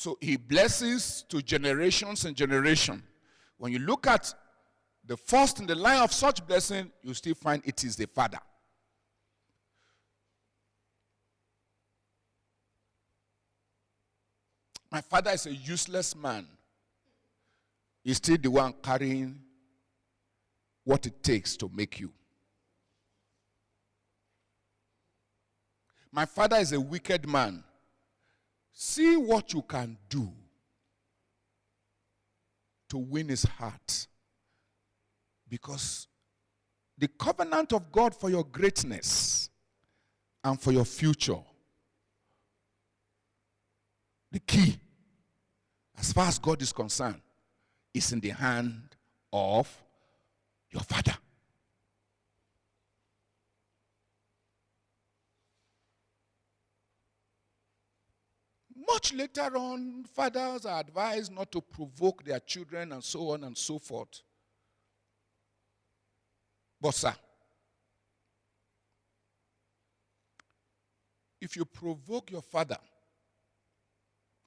So he blesses to generations and generation. When you look at the first in the line of such blessing, you still find it is the father. My father is a useless man. He's still the one carrying what it takes to make you. My father is a wicked man. See what you can do to win his heart. Because the covenant of God for your greatness and for your future, the key, as far as God is concerned, is in the hand of your father. Much later on, fathers are advised not to provoke their children and so on and so forth. But sir, if you provoke your father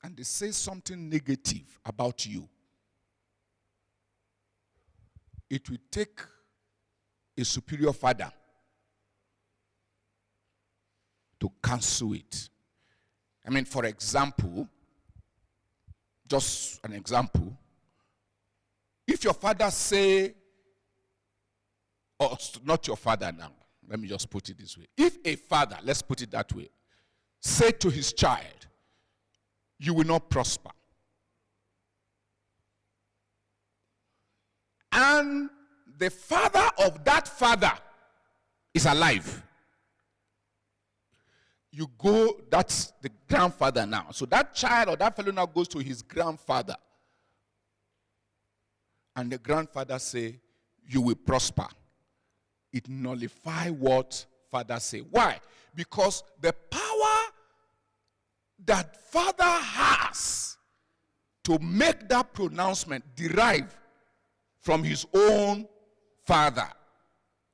and they say something negative about you, it will take a superior father to cancel it. I mean, for example, just an example, if your father say, or not your father now, let me just put it this way. If a father, let's put it that way, say to his child, you will not prosper. And the father of that father is alive. You go, that's the grandfather now. So that child or that fellow now goes to his grandfather. And the grandfather say, you will prosper. It nullifies what father say. Why? Because the power that father has to make that pronouncement derive from his own father.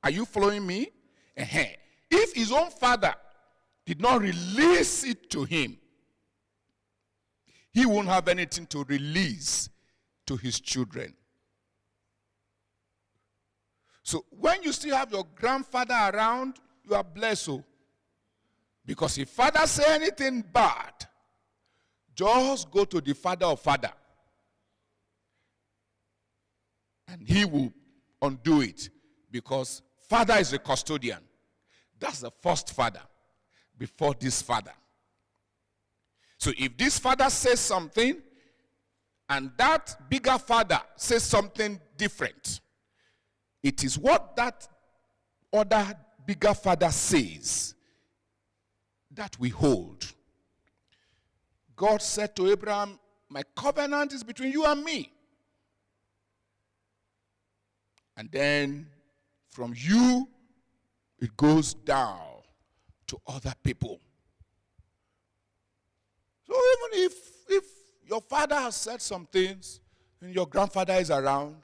Are you following me? If his own father did not release it to him, he won't have anything to release to his children. So when you still have your grandfather around, you are blessed. Oh. Because if father say anything bad, just go to the father of father. And he will undo it. Because father is a custodian. That's the first father before this father. So if this father says something and that bigger father says something different, it is what that other bigger father says that we hold. God said to Abraham, my covenant is between you and me. And then from you, it goes down to other people. So even if your father has said some things and your grandfather is around,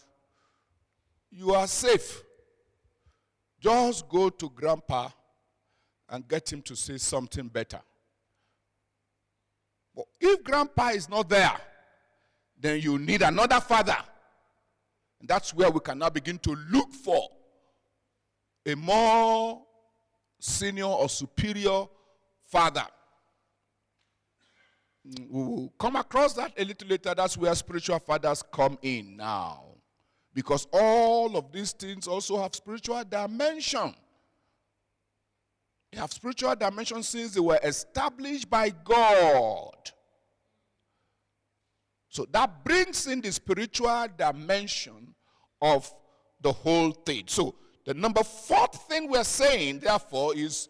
you are safe. Just go to grandpa and get him to say something better. But if grandpa is not there, then you need another father. And that's where we can now begin to look for a more senior or superior father. We will come across that a little later. That's where spiritual fathers come in now. Because all of these things also have spiritual dimension. They have spiritual dimension since they were established by God. So that brings in the spiritual dimension of the whole thing. So the number fourth thing we're saying, therefore, is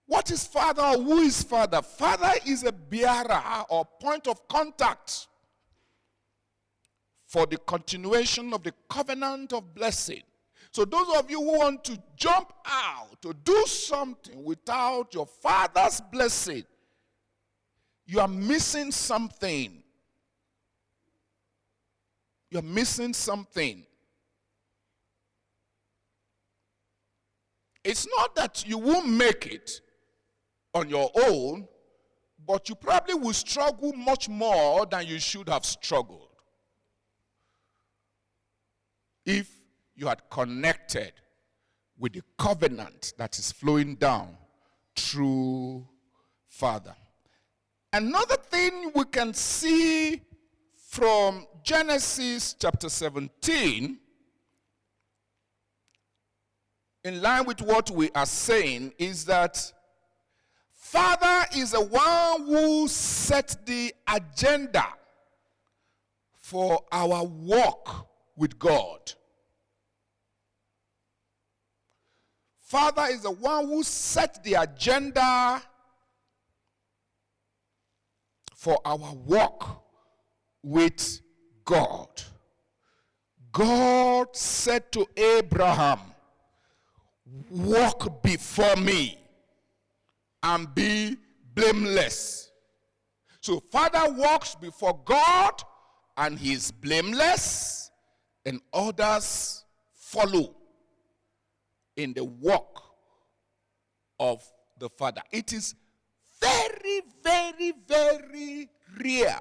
what is father or who is father? Father is a bearer or point of contact for the continuation of the covenant of blessing. So those of you who want to jump out to do something without your father's blessing, you are missing something. You're missing something. It's not that you won't make it on your own. but you probably will struggle much more than you should have struggled if you had connected with the covenant that is flowing down through Father. Another thing we can see from Genesis chapter 17, in line with what we are saying, is that Father is the one who set the agenda for our walk with God. Father is the one who set the agenda for our walk with God. God said to Abraham, walk before me and be blameless. So Father walks before God and he is blameless, and others follow in the walk of the Father. It is very, very, very rare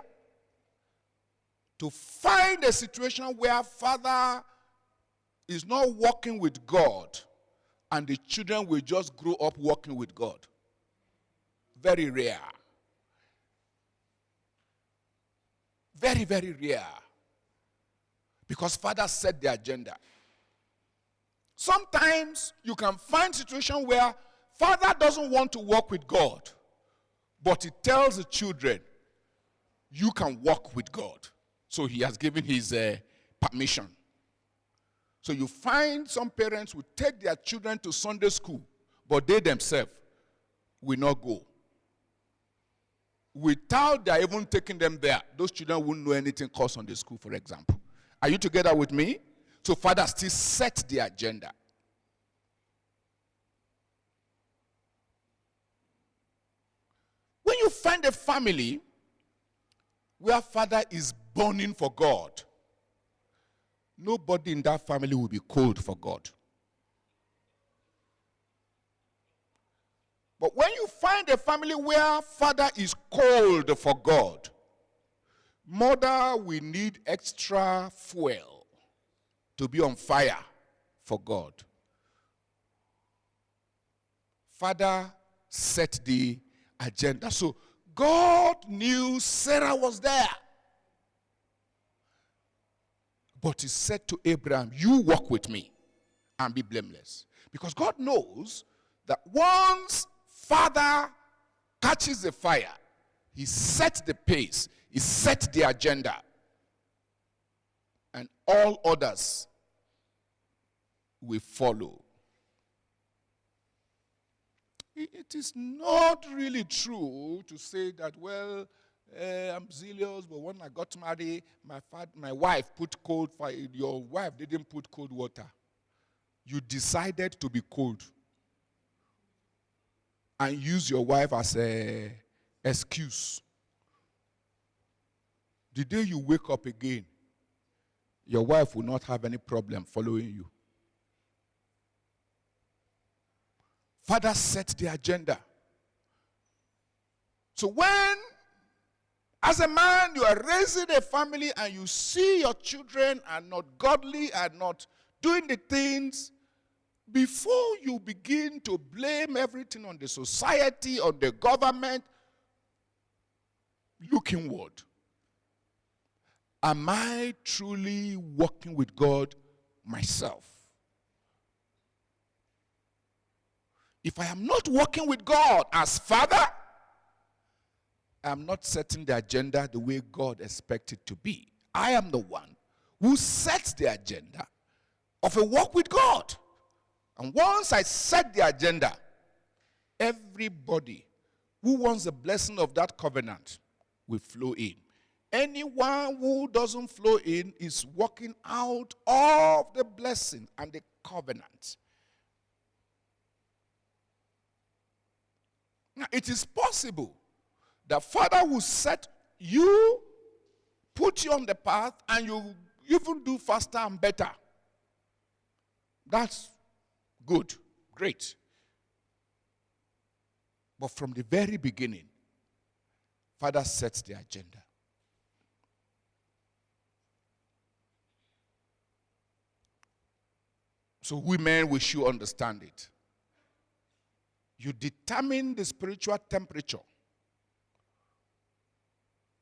to find a situation where Father is not walking with God and the children will just grow up walking with God. Very rare. Very, very rare. Because Father set the agenda. Sometimes you can find situation where Father doesn't want to walk with God, but he tells the children, you can walk with God. So he has given his permission. So you find some parents will take their children to Sunday school, but they themselves will not go. Without they even taking them there, those children won't know anything called Sunday school, for example. Are you together with me? So Father still set the agenda. When you find a family where Father is burning for God, nobody in that family will be cold for God. But when you find a family where Father is cold for God, mother will need extra fuel to be on fire for God. Father set the agenda. So God knew Sarah was there. But he said to Abraham, you walk with me and be blameless. Because God knows that once Father catches the fire, he sets the pace, he sets the agenda. And all others will follow. It is not really true to say that, well, I'm zealous, but when I got married, my wife put cold fire. Your wife didn't put cold water. You decided to be cold and use your wife as an excuse. The day you wake up again, your wife will not have any problem following you. Father set the agenda. So when, as a man, you are raising a family and you see your children are not godly, are not doing the things, before you begin to blame everything on the society, on the government, look inward. Am I truly walking with God myself? If I am not walking with God as Father, I am not setting the agenda the way God expects it to be. I am the one who sets the agenda of a walk with God. And once I set the agenda, everybody who wants the blessing of that covenant will flow in. Anyone who doesn't flow in is walking out of the blessing and the covenant. Now, it is possible that Father will set you, put you on the path, and you even do faster and better. That's good, great. But from the very beginning, Father sets the agenda. So women, we should understand it. You determine the spiritual temperature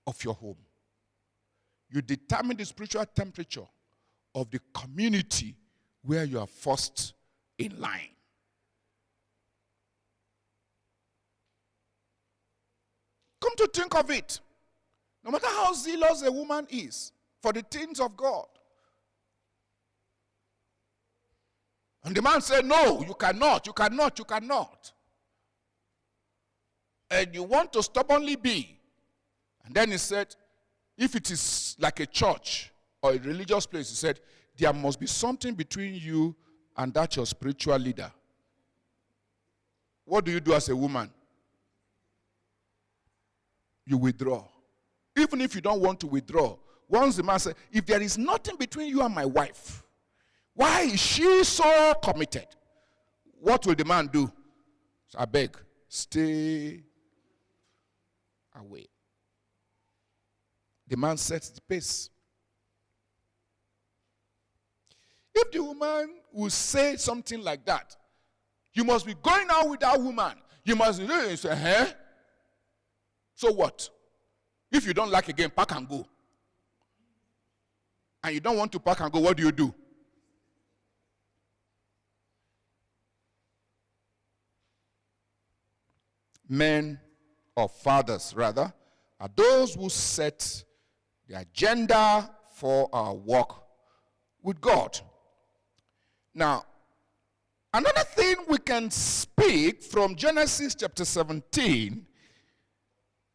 of your home. You determine the spiritual temperature of the community where you are first in line. Come to think of it, no matter how zealous a woman is for the things of God, and the man said, no, you cannot, you cannot, you cannot. And you want to stubbornly be. And then he said, if it is like a church or a religious place, he said, there must be something between you and that your spiritual leader. What do you do as a woman? You withdraw. Even if you don't want to withdraw. Once the man said, if there is nothing between you and my wife, why is she so committed? What will the man do? So I beg, stay away. The man sets the pace. If the woman will say something like that, you must be going out with that woman. You must be doing it. Say, so what? If you don't like again, pack and go. And you don't want to pack and go, what do? Men, or fathers rather, are those who set the agenda for our walk with God. Now, another thing we can speak from Genesis chapter 17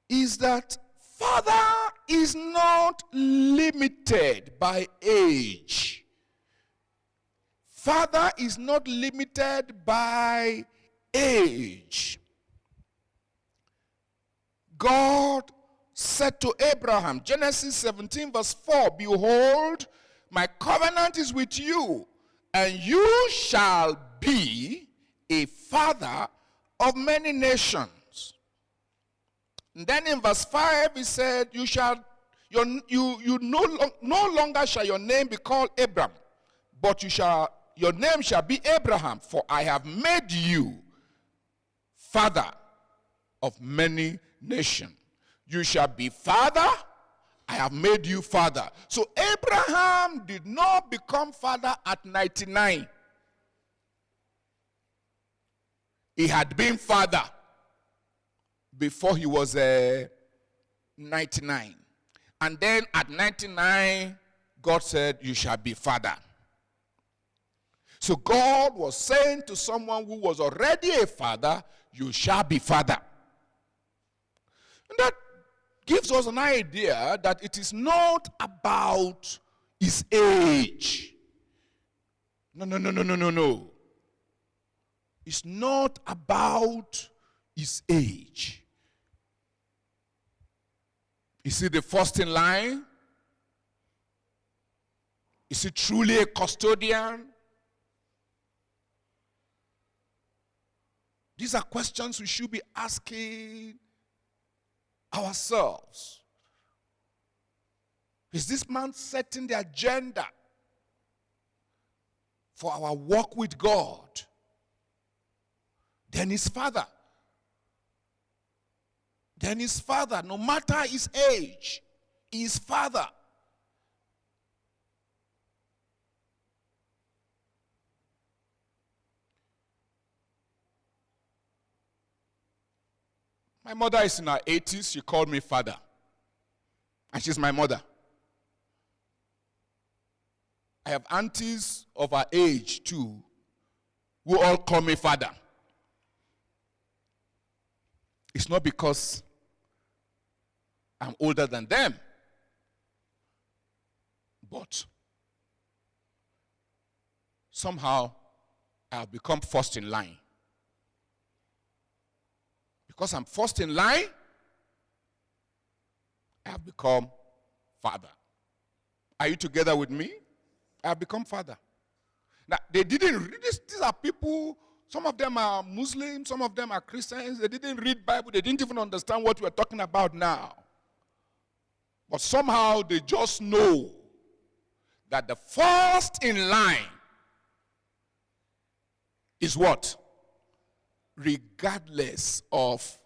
is that father is not limited by age. Father is not limited by age. God said to Abraham, Genesis 17 verse 4, behold, my covenant is with you, and you shall be a father of many nations. And then in verse 5 he said, no longer shall your name be called Abram, but your name shall be Abraham, for I have made you father of many nations. You shall be father, I have made you father. So Abraham did not become father at 99. He had been father before he was 99. And then at 99, God said, you shall be father. So God was saying to someone who was already a father, you shall be father. And that gives us an idea that it is not about his age. No. It's not about his age. Is he the first in line? Is he truly a custodian? These are questions we should be asking ourselves. Is this man setting the agenda for our walk with God? Then his father, no matter his age, his father. My mother is in her 80s. She called me father. And she's my mother. I have aunties of her age too, who all call me father. It's not because I'm older than them, but somehow I have become first in line. Because I'm first in line, I have become father. Are you together with me? I have become father. Now, they didn't, these are people Some of them are Muslims, some of them are Christians. They didn't read Bible. They didn't even understand what we're talking about now. But somehow they just know that the first in line is what? Regardless of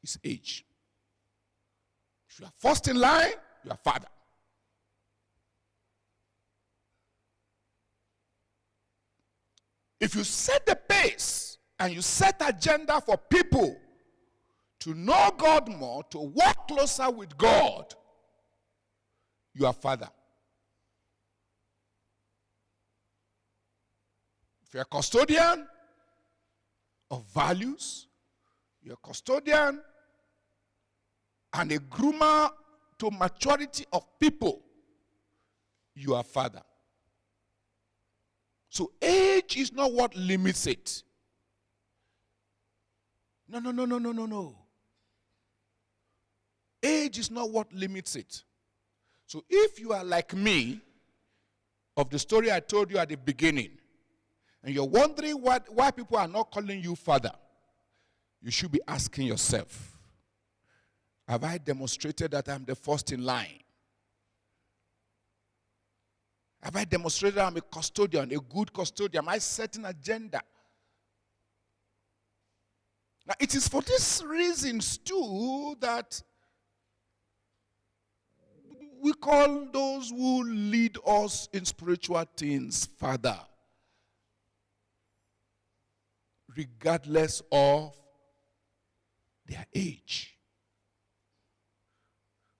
his age. If you are first in line, you are father. If you set the pace and you set agenda for people to know God more, to walk closer with God, you are father. If you're a custodian of values, you're a custodian and a groomer to maturity of people, you are father. So age is not what limits it. No. Age is not what limits it. So if you are like me, of the story I told you at the beginning, and you're wondering why people are not calling you father, you should be asking yourself, have I demonstrated that I'm the first in line? Have I demonstrated that I'm a custodian, a good custodian? Am I setting agenda? Now, it is for these reasons, too, that we call those who lead us in spiritual things father, regardless of their age.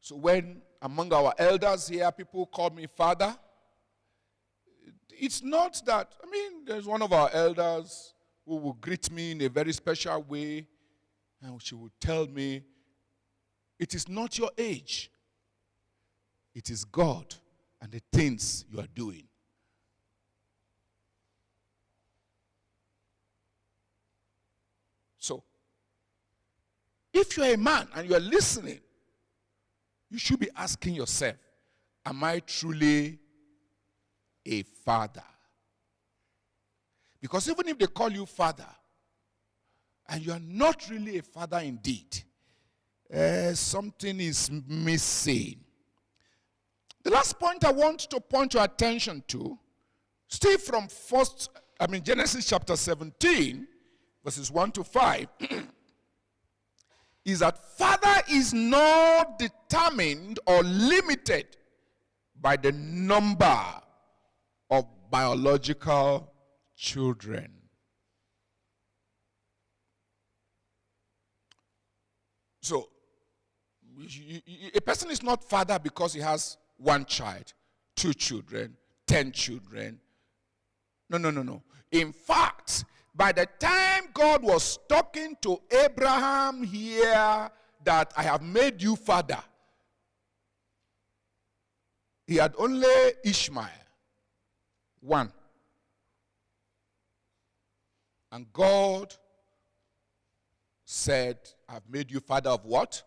So when among our elders here, people call me father, it's not that, there's one of our elders who will greet me in a very special way, and she will tell me, it is not your age. It is God and the things you are doing. So, if you're a man and you're listening, you should be asking yourself, am I truly a father? Because even if they call you father, and you are not really a father indeed, something is missing. The last point I want to point your attention to, still from Genesis chapter 17, verses 1 to 5, is that father is not determined or limited by the number of biological children. So, a person is not father because he has one child, 2 children, 10 children. No. In fact, by the time God was talking to Abraham here that I have made you father, he had only Ishmael, 1. And God said, I've made you father of what?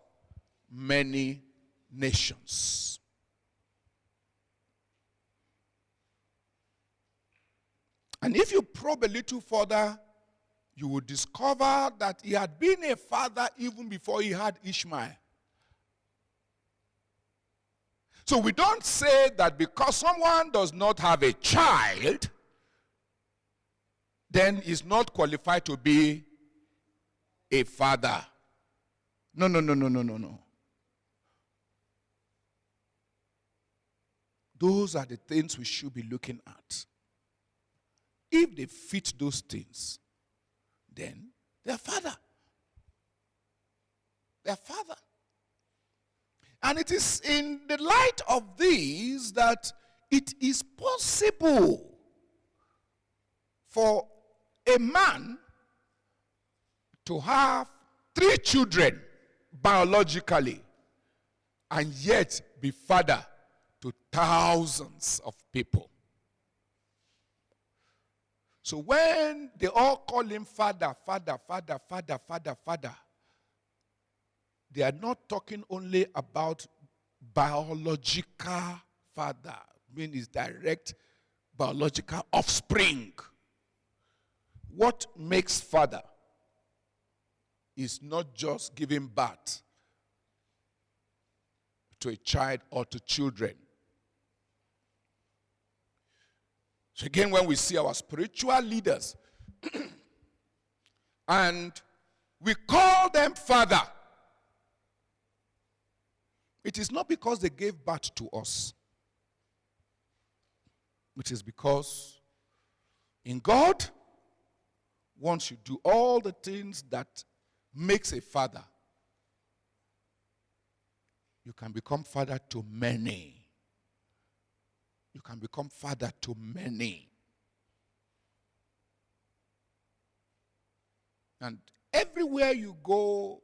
Many nations. And if you probe a little further, you will discover that he had been a father even before he had Ishmael. So we don't say that because someone does not have a child, then is not qualified to be a father. No. Those are the things we should be looking at. If they fit those things, then they're father. They're father. And it is in the light of these that it is possible for a man to have 3 children biologically and yet be father to thousands of people. So when they all call him father, they are not talking only about biological father, meaning his direct biological offspring. what makes father is not just giving birth to a child or to children. So again, when we see our spiritual leaders and we call them father, it is not because they gave birth to us. It is because in God, once you do all the things that makes a father, you can become father to many. You can become father to many. And everywhere you go,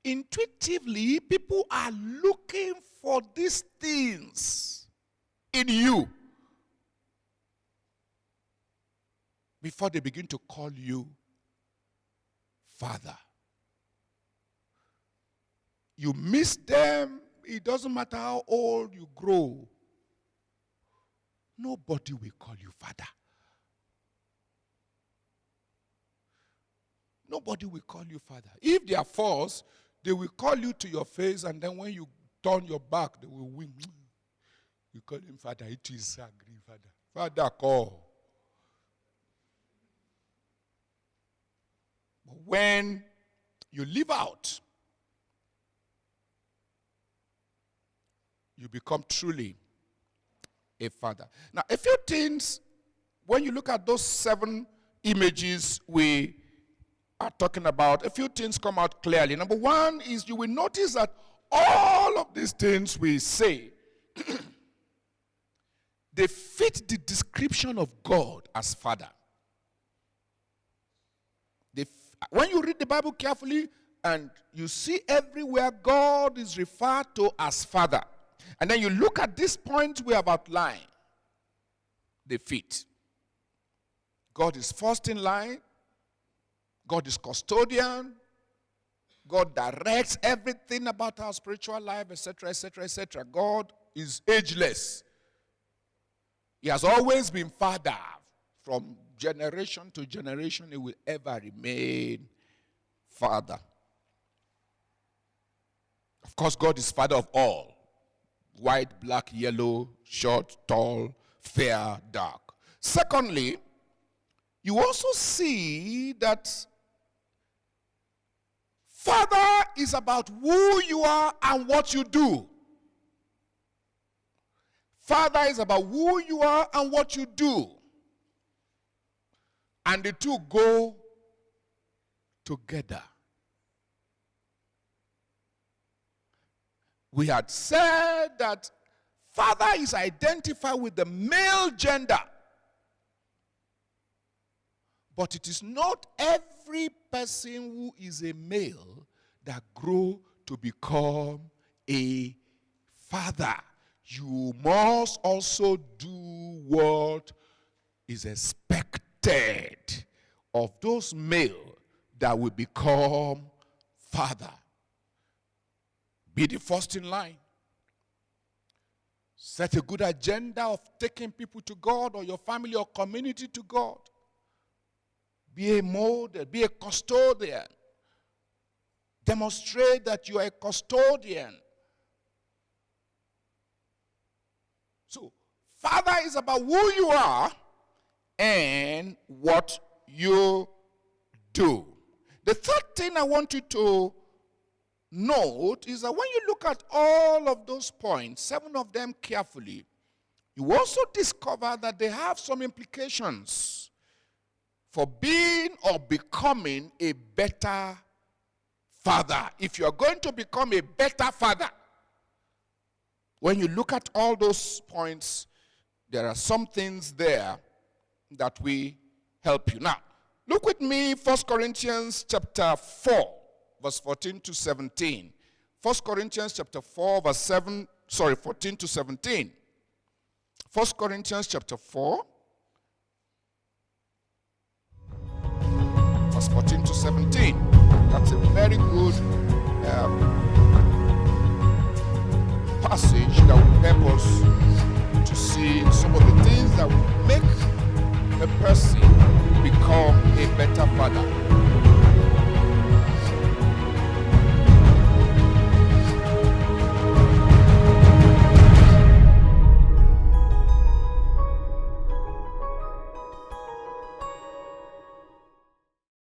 intuitively, people are looking for these things in you before they begin to call you father. You miss them, it doesn't matter how old you grow. Nobody will call you father. Nobody will call you father. If they are forced, they will call you to your face, and then when you turn your back, they will wink. You call him father. It is agree, father. Father, call. But when you live out, you become truly a father. Now, a few things, when you look at those 7 images we are talking about, a few things come out clearly. Number one is you will notice that all of these things we say, they fit the description of God as father. When you read the Bible carefully and you see everywhere God is referred to as father, and then you look at this point we have outlined, they fit. God is first in line. God is custodian. God directs everything about our spiritual life, etc., etc., etc. God is ageless. He has always been father. From generation to generation, he will ever remain father. Of course, God is father of all. White, black, yellow, short, tall, fair, dark. Secondly, you also see that father is about who you are and what you do. Father is about who you are and what you do. And the two go together. We had said that father is identified with the male gender. But it is not every person who is a male that grow to become a father. You must also do what is expected of those male that will become father. Be the first in line. Set a good agenda of taking people to God or your family or community to God. Be a model, be a custodian. Demonstrate that you are a custodian. So, father is about who you are and what you do. The third thing I want you to note is that when you look at all of those points, 7 of them carefully, you also discover that they have some implications for being or becoming a better father. If you are going to become a better father, when you look at all those points, there are some things there that will help you. Now, look with me, 1 Corinthians chapter 4, verse 14 to 17. 1 Corinthians chapter 4, verse 14 to 17. 1 Corinthians chapter 4, verse 14 to 17. That's a very good passage that will help us to see some of the things that will make a person become a better father?